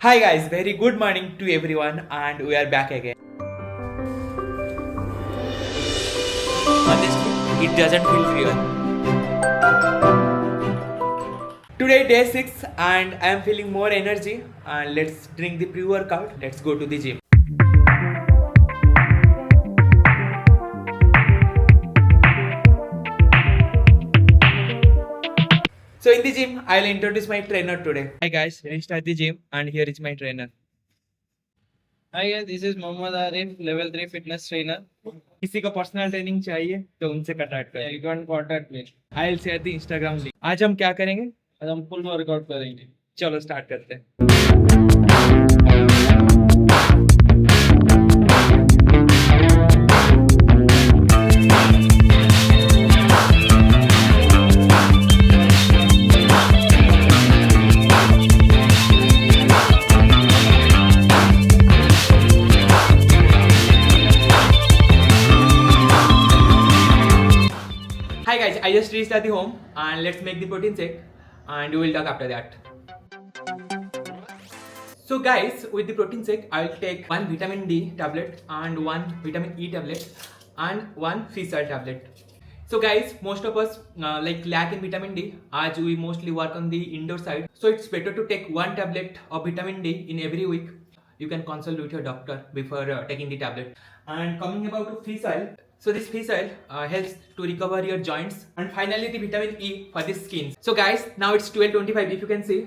Hi guys, very good morning to everyone and we are back again. Honestly, it doesn't feel real. Today day 6 and I am feeling more energy and let's drink the pre-workout. Let's go to the gym. So in the gym, I'll introduce my trainer today. Hi guys, reached at the gym and here is my trainer. Hi guys, this is Mohammad Arif, level 3 fitness trainer. किसी को personal training चाहिए तो उनसे contact करें. You can contact me. I'll share the Instagram link. आज हम क्या करेंगे? आज हम फुल वर्कआउट करेंगे. चलो स्टार्ट करते हैं. Hi guys, I just reached at the home and let's make the protein shake and we will talk after that. So guys, with the protein shake, I'll take one vitamin D tablet and one vitamin E tablet and one fish oil tablet. So guys, most of us like lack in vitamin D as we mostly work on the indoor side. So it's better to take one tablet of vitamin D in every week. You can consult with your doctor before taking the tablet. And coming about fish oil, so this fish oil helps to recover your joints. And finally the vitamin E for the skin. So guys, now it's 12:25 if you can see.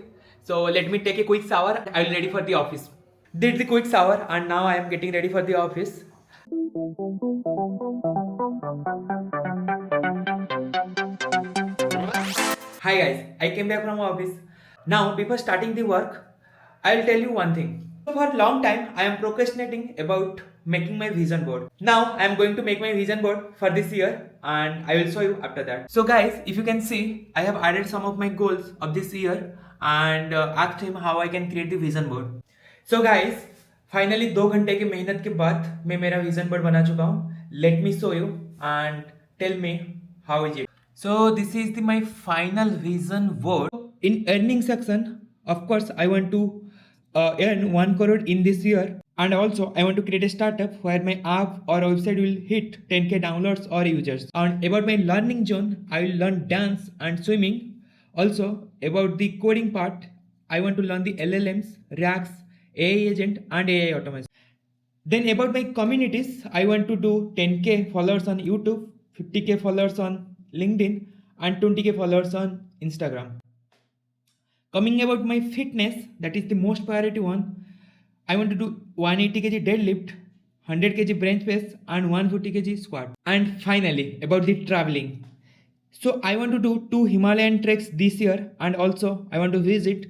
So let me take a quick shower. I'll be ready for the office. Did the quick shower and now I am getting ready for the office. Hi guys, I came back from office. Now before starting the work, I'll tell you one thing. For a long time, I am procrastinating about making my vision board. Now I am going to make my vision board for this year and I will show you after that. So guys, if you can see, I have added some of my goals of this year and asked him how I can create the vision board. So guys, finally 2 घंटे की मेहनत के बाद मैं मेरा vision board बना चुका हूँ. Let me show you and tell me how is it. So this is my final vision board. In earning section, of course, I want to earn 1 crore in this year, and also I want to create a startup where my app or website will hit 10k downloads or users. And about my learning zone, I will learn dance and swimming. Also about the coding part, I want to learn the LLMs, racks, AI agent and AI automation. Then about my communities, I want to do 10k followers on YouTube, 50k followers on LinkedIn and 20k followers on Instagram. Coming about my fitness, that is the most priority one. I want to do 180 kg deadlift, 100 kg bench press and 150 kg squat. And finally, about the traveling. So I want to do 2 Himalayan treks this year and also I want to visit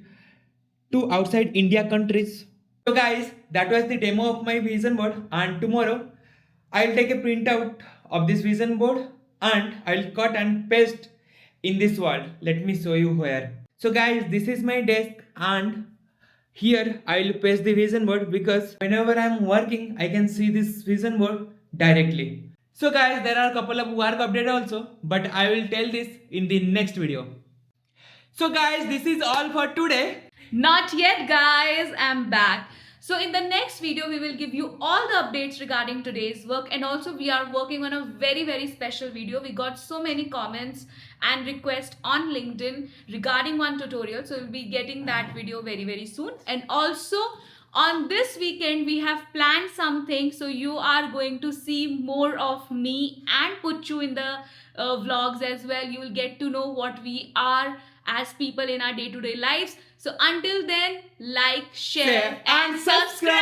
2 outside India countries. So guys, that was the demo of my vision board and tomorrow I'll take a printout of this vision board and I'll cut and paste in this wall. Let me show you where. So guys, this is my desk and here I will paste the vision board because whenever I am working, I can see this vision board directly. So guys, there are a couple of work updates also, but I will tell this in the next video. So guys, this is all for today. Not yet guys, I'm back. So in the next video, we will give you all the updates regarding today's work, and also we are working on a very special video. We got so many comments and requests on LinkedIn regarding one tutorial. So we'll be getting that video very soon. And also on this weekend, we have planned something. So you are going to see more of me and put you in the vlogs as well. You will get to know what we are as people in our day-to-day lives. So until then, like, share and subscribe.